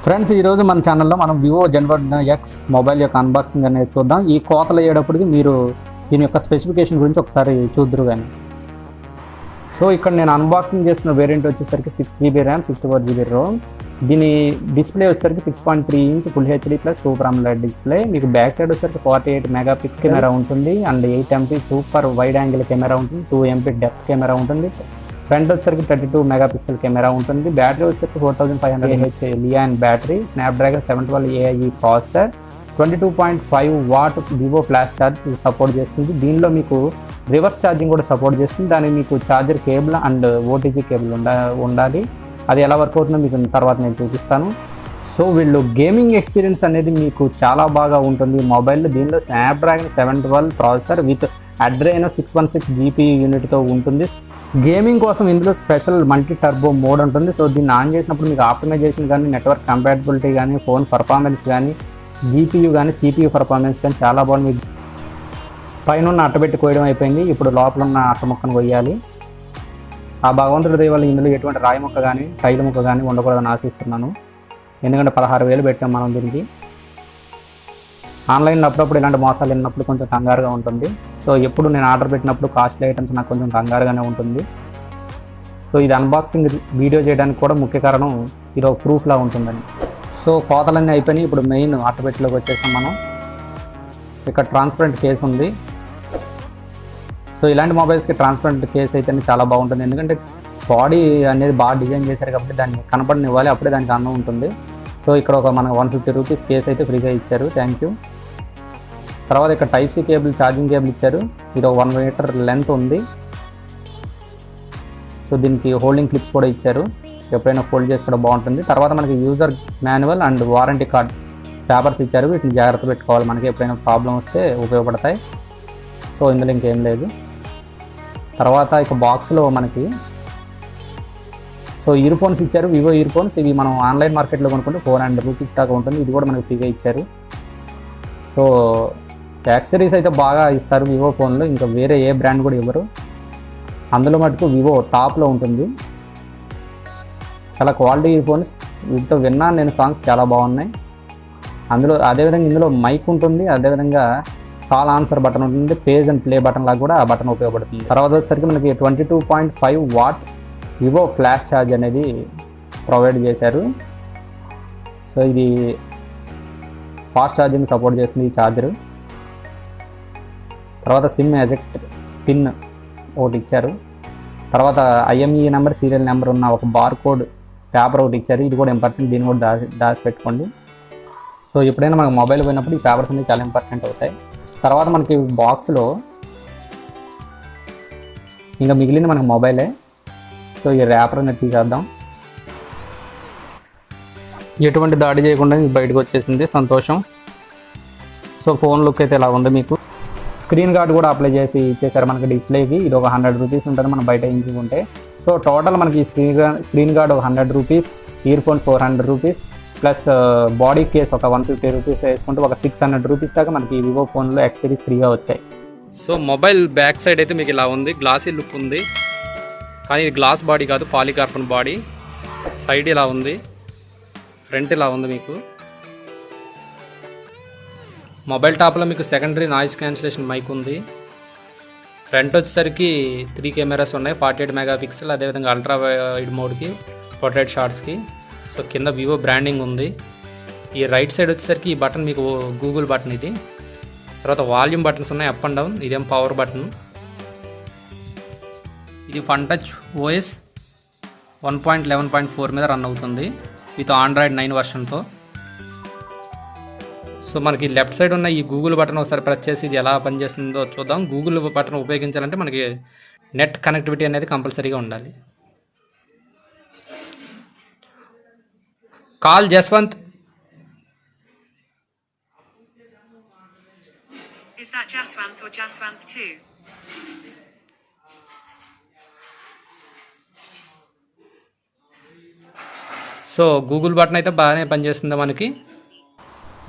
Friends, ఈరోజు మన ఛానల్లో మనం వివో z1x మొబైల్ యొక్క అన్బాక్సింగ్ అనేది చూద్దాం. ఈ కోతలు అయ్యేటప్పటికి మీరు దీని యొక్క స్పెసిఫికేషన్ గురించి ఒకసారి చూద్దరు కానీ. సో ఇక్కడ నేను అన్బాక్సింగ్ చేస్తున్న వేరియంట్ వచ్చేసరికి 6GB ర్యామ్ 64GB రోమ్. దీని డిస్ప్లే వచ్చేసరికి 6.3 inch full HD plus super AMOLED display. మీకు బ్యాక్ సైడ్ వచ్చేసరికి 48 మెగాపిక్సెల్ కెమెరా ఉంటుంది and 8MP super wide angle camera ఉంటుంది, 2MP డెప్త్ కెమెరా ఉంటుంది. ఫ్రంట్ వచ్చేసరికి 32 మెగాపిక్సెల్ కెమెరా ఉంటుంది. బ్యాటరీ వచ్చేసరికి 4500 mAh Li ion battery, Snapdragon 712 AI processor, 22.5 watt Vivo flash charge support చేస్తుంది. దీనిలో మీకు రివర్స్ ఛార్జింగ్ కూడా సపోర్ట్ చేస్తుంది. దానికి మీకు charger cable and OTG cable ఉండాలి. అది ఎలా వర్క్ అవుతుందో మీకు తర్వాత నేను చూపిస్తాను. సో వీళ్ళు గేమింగ్ ఎక్స్పీరియన్స్ అనేది మీకు చాలా బాగా ఉంటుంది మొబైల్లో. దీనిలో స్నాప్డ్రాగన్ 712 ప్రాసెసర్ విత్ అడ్రెనో 616 GPU యూనిట్తో ఉంటుంది. గేమింగ్ కోసం ఇందులో స్పెషల్ మల్టీ టర్బో మోడ్ ఉంటుంది. సో దీన్ని ఆన్ చేసినప్పుడు మీకు ఆప్టిమైజేషన్ కానీ, నెట్వర్క్ కంపాటబిలిటీ కానీ, ఫోన్ పర్ఫార్మెన్స్ కానీ, GPU కానీ, CPU పర్ఫార్మెన్స్ కానీ చాలా బాగుంది. పైన ఉన్న అట్టబెట్టి కోయడం అయిపోయింది. ఇప్పుడు లోపల ఉన్న అట్ట ముక్కను కొయ్యాలి. ఆ భగవంతుడి దయ వల్ల ఇందులో ఎటువంటి రాయి ముక్క కానీ టైల్ ముక్క కానీ ఉండకూడదని ఆశిస్తున్నాను. ఎందుకంటే 16,000 పెట్టాం మనం దీనికి. ఆన్లైన్లో అప్పుడప్పుడు ఇలాంటి మోసాలు విన్నప్పుడు కొంచెం కంగారుగా ఉంటుంది. సో ఎప్పుడు నేను ఆర్డర్ పెట్టినప్పుడు కాస్ట్లీ ఐటమ్స్ నాకు కొంచెం కంగారుగానే ఉంటుంది. సో ఇది అన్బాక్సింగ్ వీడియో చేయడానికి కూడా ముఖ్య కారణం ఇది ఒక ప్రూఫ్లా ఉంటుందని. సో కోతలన్నీ అయిపోయినాయి. ఇప్పుడు మెయిన్ అట్టబెట్టిలోకి వచ్చేసాం మనం. ఇక్కడ ట్రాన్స్పరెంట్ కేస్ ఉంది. సో ఇలాంటి మొబైల్స్కి ట్రాన్స్పరెంట్ కేస్ అయితేనే చాలా బాగుంటుంది. ఎందుకంటే బాడీ అనేది బాగా డిజైన్ చేశారు కాబట్టి దాన్ని కనపడనివ్వాలి, అప్పుడే దానికి అందం ఉంటుంది. సో ఇక్కడ ఒక మనకు 150 రూపీస్ కేస్ అయితే ఫ్రీగా ఇచ్చారు, థ్యాంక్ యూ. తర్వాత ఇక్కడ type C cable, charging cable ఇచ్చారు. ఇది ఒక 1 మీటర్ లెంత్ ఉంది. సో దీనికి హోల్డింగ్ క్లిప్స్ కూడా ఇచ్చారు, ఎప్పుడైనా ఫోల్డ్ చేసి కూడా బాగుంటుంది. తర్వాత మనకి user manual and warranty card papers ఇచ్చారు. వీటిని జాగ్రత్త పెట్టుకోవాలి, మనకి ఎప్పుడైనా ప్రాబ్లం వస్తే ఉపయోగపడతాయి. సో ఇందులో ఇంకేం లేదు. తర్వాత ఇక బాక్స్లో మనకి సో ఇయర్ ఫోన్స్ ఇచ్చారు, వివో ఇయర్ ఫోన్స్. ఇవి మనం ఆన్లైన్ మార్కెట్లో కొనుక్కుంటే 400 రూపీస్ దాకా ఉంటుంది. ఇది కూడా మనకి ఫ్రీగా ఇచ్చారు. సో యాక్సెసరీస్ అయితే బాగా ఇస్తారు వివో ఫోన్లో, ఇంకా వేరే ఏ బ్రాండ్ కూడా ఇవ్వరు. అందులో మటుకు వివో టాప్లో ఉంటుంది. చాలా క్వాలిటీ ఇయర్ ఫోన్స్. వీటితో విన్నాను నేను, సాంగ్స్ చాలా బాగున్నాయి. అందులో అదేవిధంగా ఇందులో మైక్ ఉంటుంది, అదేవిధంగా కాల్ ఆన్సర్ బటన్ ఉంటుంది, పేజ్ అండ్ ప్లే బటన్ లాగా కూడా ఆ బటన్ ఉపయోగపడుతుంది. తర్వాత వచ్చేసరికి మనకి 22.5 వాట్ వివో ఫ్లాష్ ఛార్జ్ అనేది ప్రొవైడ్ చేశారు. సో ఇది ఫాస్ట్ ఛార్జింగ్ సపోర్ట్ చేస్తుంది ఈ ఛార్జరు. తర్వాత సిమ్ ఎజెక్ట్ పిన్ ఒకటి ఇచ్చారు. తర్వాత IMEI నెంబర్, సీరియల్ నెంబర్ ఉన్న ఒక బార్ కోడ్ పేపర్ ఒకటి ఇచ్చారు. ఇది కూడా ఇంపార్టెంట్, దీన్ని కూడా దాచిపెట్టుకోండి. సో ఎప్పుడైనా మనకు మొబైల్ పోయినప్పుడు ఈ పేపర్స్ అనేవి చాలా ఇంపార్టెంట్ అవుతాయి. తర్వాత మనకి బాక్స్లో ఇంకా మిగిలింది మనకు మొబైలే. సో ఈ ర్యాపర్ అనేది తీసేద్దాం. ఎటువంటి దాడి చేయకుండా బయటకు వచ్చేసింది, సంతోషం. సో ఫోన్ లుక్ అయితే ఇలా ఉంది. మీకు స్క్రీన్ గార్డ్ కూడా అప్లై చేసి ఇచ్చేసారు మనకి డిస్ప్లేకి. ఇది ఒక 100 రూపీస్ ఉంటుంది మనం బయట ఇంచుకుంటే. సో టోటల్ మనకి స్క్రీన్ గార్డ్ ఒక 100 rupees, year phone 400 rupees plus body case ఒక 150 రూపీస్ వేసుకుంటే ఒక 600 రూపీస్ దాకా మనకి వివో ఫోన్లో యాక్సెసరీస్ ఫ్రీగా వచ్చాయి. సో మొబైల్ బ్యాక్ సైడ్ అయితే మీకు ఇలా ఉంది, గ్లాసీ లుక్ ఉంది. కానీ ఇది గ్లాస్ బాడీ కాదు, పాలికార్బన్ బాడీ. సైడ్ ఇలా ఉంది, ఫ్రంట్ ఇలా ఉంది. మీకు మొబైల్ టాప్లో మీకు సెకండరీ నాయిస్ క్యాన్సిలేషన్ మైక్ ఉంది. ఫ్రంట్ వచ్చేసరికి 3 కెమెరాస్ ఉన్నాయి, 48 మెగాపిక్సెల్. అదేవిధంగా అల్ట్రా వైడ్ మోడ్కి, పోర్ట్రేట్ షాట్స్కి. సో కింద వివో బ్రాండింగ్ ఉంది. ఈ రైట్ సైడ్ వచ్చేసరికి ఈ బటన్ మీకు గూగుల్ బటన్ ఇది. తర్వాత వాల్యూమ్ బటన్స్ ఉన్నాయి, అప్ అండ్ డౌన్. ఇదేం పవర్ బటన్. ఇది ఫన్ టచ్ OS 1.11.4 మీద రన్ అవుతుంది విత్ ఆండ్రాయిడ్ 9 వర్షన్తో. సో మనకి లెఫ్ట్ సైడ్ ఉన్న ఈ గూగుల్ బటన్ ఒకసారి ప్రెస్ చేసి ఇది ఎలా పనిచేస్తుందో చూద్దాం. గూగుల్ బటన్ ఉపయోగించాలంటే మనకి నెట్ కనెక్టివిటీ అనేది కంపల్సరీగా ఉండాలి. Call Jaswant. Is that Jaswant or Jaswant 2? So Google button అయితే బాగానే పనిచేస్తుంది మనకి.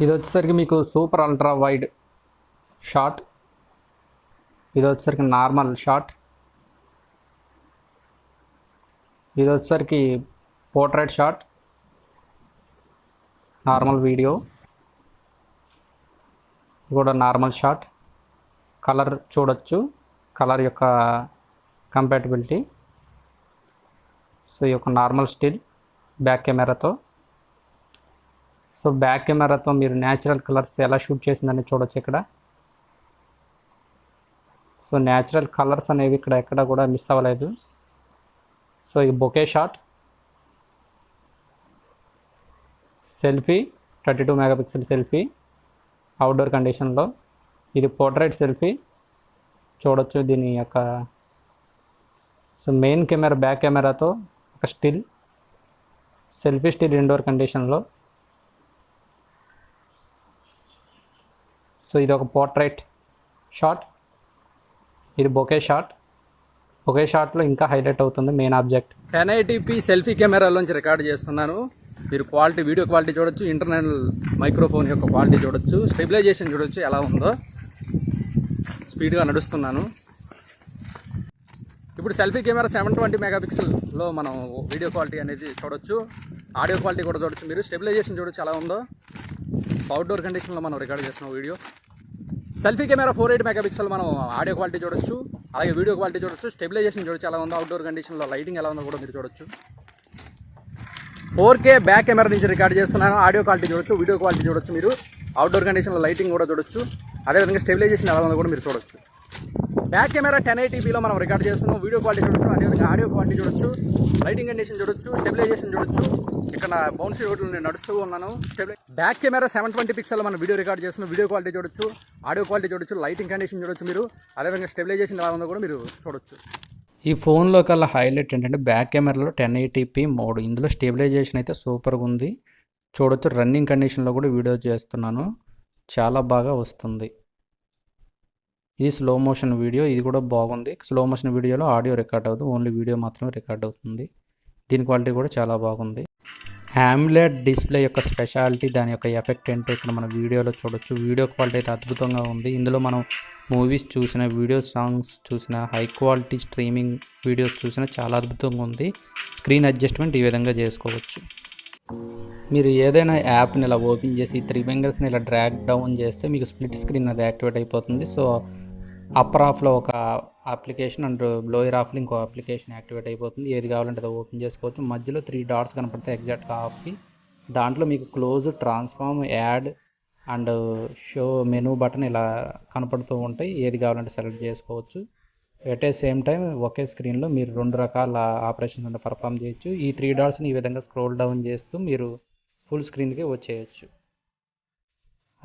ఇది వచ్చేసరికి మీకు సూపర్ అల్ట్రా వైడ్ షాట్, ఇది వచ్చేసరికి నార్మల్ షాట్, ఇది వచ్చేసరికి పోర్ట్రేట్ షాట్, నార్మల్ వీడియో కూడా నార్మల్ షాట్, కలర్ చూడొచ్చు, కలర్ యొక్క కంపాటబిలిటీ. సో ఈ యొక్క నార్మల్ స్టిల్ బ్యాక్ కెమెరాతో. సో బ్యాక్ కెమెరాతో మీరు న్యాచురల్ కలర్స్ ఎలా షూట్ చేసిందని చూడొచ్చు ఇక్కడ. సో న్యాచురల్ కలర్స్ అనేవి ఇక్కడ ఎక్కడ కూడా మిస్ అవ్వలేదు. సో ఇది bokeh shot, selfie 32 megapixel selfie outdoor కండిషన్లో. ఇది పోర్ట్రైట్ సెల్ఫీ చూడొచ్చు దీని యొక్క. సో మెయిన్ కెమెరా బ్యాక్ కెమెరాతో ఒక స్టిల్ సెల్ఫీ స్టిల్ ఇండోర్ కండిషన్లో. సో ఇది ఒక పోర్ట్రైట్ షాట్, ఇది బొకే షాట్. బొకే షాట్లో ఇంకా హైలైట్ అవుతుంది మెయిన్ ఆబ్జెక్ట్. 1080p సెల్ఫీ కెమెరాలోంచి రికార్డ్ చేస్తున్నాను. మీరు క్వాలిటీ, వీడియో క్వాలిటీ చూడొచ్చు, ఇంటర్నల్ మైక్రోఫోన్ యొక్క క్వాలిటీ చూడొచ్చు, స్టెబిలైజేషన్ చూడొచ్చు ఎలా ఉందో. స్పీడ్గా నడుస్తున్నాను. ఇప్పుడు సెల్ఫీ కెమెరా 720 మెగాపిక్సెల్లో మనం వీడియో క్వాలిటీ అనేది చూడొచ్చు, ఆడియో క్వాలిటీ కూడా చూడొచ్చు. మీరు స్టెబిలైజేషన్ చూడొచ్చు ఎలా ఉందో. అవుట్డోర్ కండిషన్లో మనం రికార్డ్ చేస్తున్నాం వీడియో. సెల్ఫీ కెమెరా 480 మెగాపిక్సెల్ మనం ఆడియో క్వాలిటీ చూడొచ్చు, అలాగే వీడియో క్వాలిటీ చూడొచ్చు, స్టెబిలైజేషన్ చూడొచ్చు ఎలా ఉందో. అవుట్డోర్ కండిషన్లో లైటింగ్ ఎలా ఉందో కూడా మీరు చూడొచ్చు. 4K బ్యాక్ కెమెరా నుంచి రికార్డ్ చేస్తున్నాను. ఆడియో క్వాలిటీ చూడొచ్చు, వీడియో క్వాలిటీ చూడొచ్చు. మీరు అవుట్డోర్ కండిషన్లో లైటింగ్ కూడా చూడొచ్చు, అదేవిధంగా స్టెబిలైజేషన్ ఎలా ఉందో కూడా మీరు చూడొచ్చు. బ్యాక్ కెమెరా 1080pలో మనం రికార్డ్ చేస్తున్నాం. వీడియో క్వాలిటీ చూడొచ్చు, అదేవిధంగా ఆడియో క్వాలిటీ చూడొచ్చు, లైటింగ్ కండిషన్ చూడొచ్చు, స్టెబిలైజేషన్ చూడొచ్చు. ఇక్కడ బౌన్సీ రోడ్లు నేను నడుస్తూ ఉన్నాను. బ్యాక్ కెమెరా 720 పిక్సెల్ మనం వీడియో రికార్డ్ చేస్తున్నాం. వీడియో క్వాలిటీ చూడొచ్చు, ఆడియో క్వాలిటీ చూడొచ్చు, లైటింగ్ కండిషన్ చూడొచ్చు. మీరు అదేవిధంగా స్టెబిలైజేషన్ ఎలా ఉందో కూడా మీరు చూడొచ్చు. ఈ ఫోన్లో కల్లా హైలైట్ ఏంటంటే బ్యాక్ కెమెరాలో 1080p మోడ్. ఇందులో స్టెబిలైజేషన్ అయితే సూపర్గా ఉంది చూడొచ్చు. రన్నింగ్ కండిషన్లో కూడా వీడియో చేస్తున్నాను, చాలా బాగా వస్తుంది. ఇది స్లో మోషన్ వీడియో, ఇది కూడా బాగుంది. స్లో మోషన్ వీడియోలో ఆడియో రికార్డ్ అవుతుంది, ఓన్లీ వీడియో మాత్రమే రికార్డ్ అవుతుంది. దీని క్వాలిటీ కూడా చాలా బాగుంది. AMOLED డిస్ప్లే యొక్క స్పెషాలిటీ, దాని యొక్క ఎఫెక్ట్ ఏంటో ఇక్కడ మన వీడియోలో చూడొచ్చు. వీడియో క్వాలిటీ అయితే అద్భుతంగా ఉంది. ఇందులో మనం మూవీస్ చూసిన, వీడియో సాంగ్స్ చూసిన, హై క్వాలిటీ స్ట్రీమింగ్ వీడియోస్ చూసిన చాలా అద్భుతంగా ఉంది. స్క్రీన్ అడ్జస్ట్మెంట్ ఈ విధంగా చేసుకోవచ్చు. మీరు ఏదైనా యాప్ని ఇలా ఓపెన్ చేసి 3 ఫింగర్స్ని ఇలా డ్రాగ్ డౌన్ చేస్తే మీకు స్ప్లిట్ స్క్రీన్ అది యాక్టివేట్ అయిపోతుంది. సో అప్పర్ ఆఫ్లో ఒక అప్లికేషన్ అండ్ లోయర్ ఆఫ్లో ఇంకో అప్లికేషన్ యాక్టివేట్ అయిపోతుంది. ఏది కావాలంటే అది ఓపెన్ చేసుకోవచ్చు. మధ్యలో 3 డాట్స్ కనపడతాయి ఎగ్జాక్ట్గా ఆఫ్కి. దాంట్లో మీకు close, transform, add and show menu button ఇలా కనపడుతూ ఉంటాయి. ఏది కావాలంటే సెలెక్ట్ చేసుకోవచ్చు. ఎట్ ఏ సేమ్ టైం ఒకే స్క్రీన్లో మీరు 2 రకాల ఆపరేషన్స్ పర్ఫామ్ చేయొచ్చు. ఈ 3 డాట్స్ని ఈ విధంగా స్క్రోల్ డౌన్ చేస్తూ మీరు ఫుల్ స్క్రీన్కి వచ్చేయచ్చు.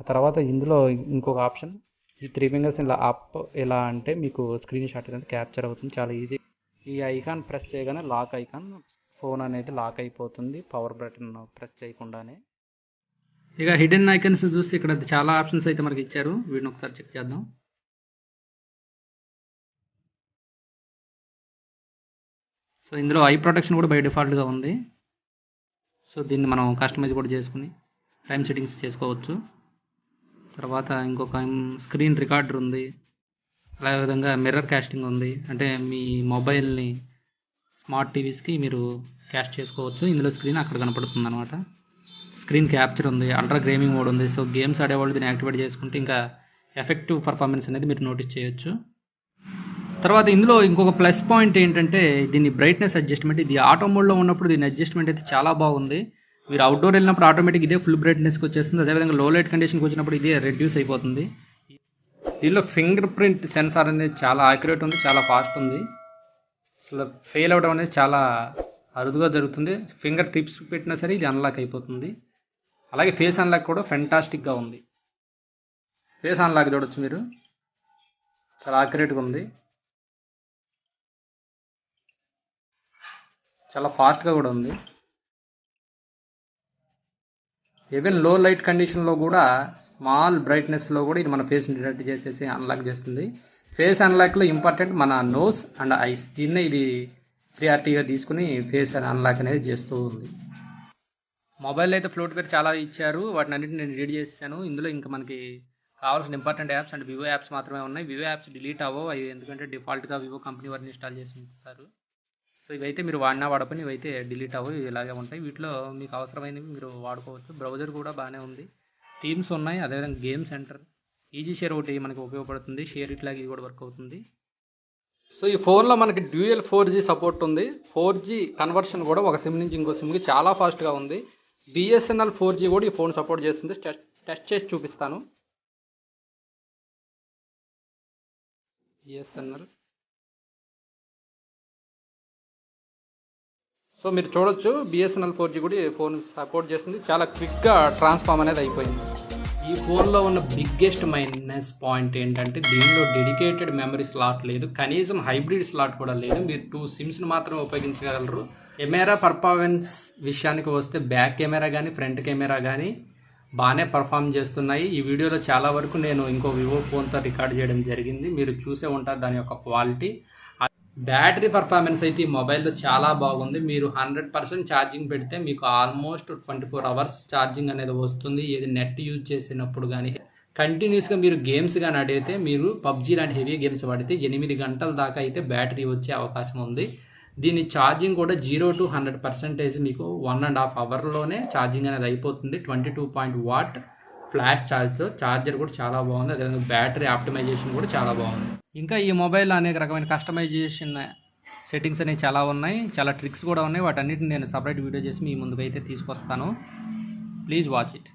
ఆ తర్వాత ఇందులో ఇంకొక ఆప్షన్, ఈ 3 ఫింగర్స్ ఇలా అప్ ఎలా అంటే మీకు స్క్రీన్ షాట్ అనేది క్యాప్చర్ అవుతుంది, చాలా ఈజీ. ఈ ఐకాన్ ప్రెస్ చేయగానే లాక్ ఐకాన్, ఫోన్ అనేది లాక్ అయిపోతుంది పవర్ బటన్ ప్రెస్ చేయకుండానే. ఇక హిడెన్ ఐకాన్స్ చూస్తే ఇక్కడ చాలా ఆప్షన్స్ అయితే మనకి ఇచ్చారు. వీటిని ఒకసారి చెక్ చేద్దాం. సో ఇందులో ఐ ప్రొటెక్షన్ కూడా బై డిఫాల్ట్గా ఉంది. సో దీన్ని మనం కస్టమైజ్ కూడా చేసుకుని టైం సెట్టింగ్స్ చేసుకోవచ్చు. తర్వాత ఇంకొక స్క్రీన్ రికార్డర్ ఉంది, అదేవిధంగా మిర్రర్ క్యాస్టింగ్ ఉంది. అంటే మీ మొబైల్ని స్మార్ట్ టీవీస్కి మీరు క్యాస్ట్ చేసుకోవచ్చు. ఇందులో స్క్రీన్ అక్కడ కనపడుతుంది అనమాట. స్క్రీన్ క్యాప్చర్ ఉంది, అల్ట్రా గేమింగ్ మోడ్ ఉంది. సో గేమ్స్ ఆడేవాళ్ళు దీన్ని యాక్టివేట్ చేసుకుంటే ఇంకా ఎఫెక్టివ్ పర్ఫార్మెన్స్ అనేది మీరు నోటీస్ చేయొచ్చు. తర్వాత ఇందులో ఇంకొక ప్లస్ పాయింట్ ఏంటంటే దీన్ని బ్రైట్నెస్ అడ్జస్ట్మెంట్. ఇది ఆటో మోడ్లో ఉన్నప్పుడు దీని అడ్జస్ట్మెంట్ అయితే చాలా బాగుంది. మీరు అవుట్డోర్ వెళ్ళినప్పుడు ఆటోమేటిక్ ఇదే ఫుల్ బ్రైట్నెస్కి వచ్చేస్తుంది. అదేవిధంగా లో లైట్ కండిషన్కి వచ్చినప్పుడు ఇదే రెడ్యూస్ అయిపోతుంది. దీనిలో ఫింగర్ ప్రింట్ సెన్సార్ అనేది చాలా యాక్యురేట్ ఉంది, చాలా ఫాస్ట్ ఉంది. అసలు ఫెయిల్ అవడం అనేది చాలా అరుదుగా జరుగుతుంది. ఫింగర్ టిప్స్ పెట్టినా సరే ఇది అన్లాక్ అయిపోతుంది. అలాగే ఫేస్ అన్లాక్ కూడా ఫెంటాస్టిక్గా ఉంది. ఫేస్ అన్లాక్ చూడొచ్చు మీరు, చాలా యాక్యురేట్గా ఉంది, చాలా ఫాస్ట్గా కూడా ఉంది. ఈవెన్ లో లైట్ కండిషన్లో కూడా స్మాల్ బ్రైట్నెస్లో కూడా ఇది మన ఫేస్ని డిటెక్ట్ చేసేసి అన్లాక్ చేస్తుంది. ఫేస్ అన్లాక్లో ఇంపార్టెంట్ మన నోస్ అండ్ ఐస్, దీన్నే ఇది ప్రియారిటీగా తీసుకుని ఫేస్ అన్లాక్ అనేది చేస్తూ ఉంది. మొబైల్ అయితే ఫ్లోట్వేర్ చాలా ఇచ్చారు, వాటిని అన్నింటిని నేను రీడ్ చేశాను. ఇందులో ఇంకా మనకి కావాల్సిన important apps and Vivo apps మాత్రమే ఉన్నాయి. వివో యాప్స్ డిలీట్ అవ్వవు అవి, ఎందుకంటే డిఫాల్ట్గా వివో కంపెనీ వారిని ఇన్స్టాల్ చేసి ఉంటారు. సో ఇవైతే మీరు వాడినా వాడకపోయినా ఇవైతే డిలీట్ అవ్వవు, ఇవి ఇలాగే ఉంటాయి. వీటిలో మీకు అవసరమైనవి మీరు వాడుకోవచ్చు. బ్రౌజర్ కూడా బాగానే ఉంది, థీమ్స్ ఉన్నాయి, అదేవిధంగా గేమ్ సెంటర్, ఈజీ షేర్ ఒకటి మనకి ఉపయోగపడుతుంది, షేర్ ఇట్లాగా ఇది కూడా వర్క్ అవుతుంది. సో ఈ ఫోన్లో మనకి డ్యూయల్ 4G సపోర్ట్ ఉంది. 4G కన్వర్షన్ కూడా ఒక సిమ్ నుంచి ఇంకో సిమ్కి చాలా ఫాస్ట్గా ఉంది. బిఎస్ఎన్ఎల్ 4G కూడా ఈ ఫోన్ సపోర్ట్ చేస్తుంది. టెస్ట్ చేసి చూపిస్తాను. బిఎస్ఎన్ఎల్. సో మీరు చూడొచ్చు బిఎస్ఎన్ఎల్ 4G కూడా ఈ ఫోన్ సపోర్ట్ చేస్తుంది. చాలా క్విక్గా ట్రాన్స్ఫార్మ్ అనేది అయిపోయింది. ఈ ఫోన్లో ఉన్న బిగ్గెస్ట్ మైనస్ పాయింట్ ఏంటంటే దీనిలో డెడికేటెడ్ మెమరీ స్లాట్ లేదు, కనీసం హైబ్రిడ్ స్లాట్ కూడా లేదు. మీరు 2 సిమ్స్ని మాత్రమే ఉపయోగించగలరు. కెమెరా పర్ఫార్మెన్స్ విషయానికి వస్తే బ్యాక్ కెమెరా కానీ ఫ్రంట్ కెమెరా కానీ బాగానే పర్ఫామ్ చేస్తున్నాయి. ఈ వీడియోలో చాలా వరకు నేను ఇంకో వివో ఫోన్తో రికార్డ్ చేయడం జరిగింది, మీరు చూసే ఉంటారు దాని యొక్క క్వాలిటీ. బ్యాటరీ పర్ఫార్మెన్స్ అయితే ఈ మొబైల్లో చాలా బాగుంది. మీరు 100% ఛార్జింగ్ పెడితే మీకు ఆల్మోస్ట్ 24 అవర్స్ ఛార్జింగ్ అనేది వస్తుంది. ఏది నెట్ యూజ్ చేసినప్పుడు కానీ కంటిన్యూస్గా మీరు గేమ్స్ కానీ ఆడితే, మీరు పబ్జీ లాంటి హెవీ గేమ్స్ వాడితే 8 గంటల దాకా అయితే బ్యాటరీ వచ్చే అవకాశం ఉంది. దీని ఛార్జింగ్ కూడా 0 to 100% మీకు 1.5 అవర్లోనే ఛార్జింగ్ అనేది అయిపోతుంది. 22 వాట్ ఫ్లాష్ ఛార్జ్తో. ఛార్జర్ కూడా చాలా బాగుంది, అదేవిధంగా బ్యాటరీ ఆప్టిమైజేషన్ కూడా చాలా బాగుంది. ఇంకా ఈ మొబైల్ అనేక రకమైన కస్టమైజేషన్ సెట్టింగ్స్ అనేవి చాలా ఉన్నాయి, చాలా ట్రిక్స్ కూడా ఉన్నాయి. వాటన్నిటిని నేను సపరేట్ వీడియో చేసి మీ ముందుకైతే తీసుకొస్తాను. Please watch it.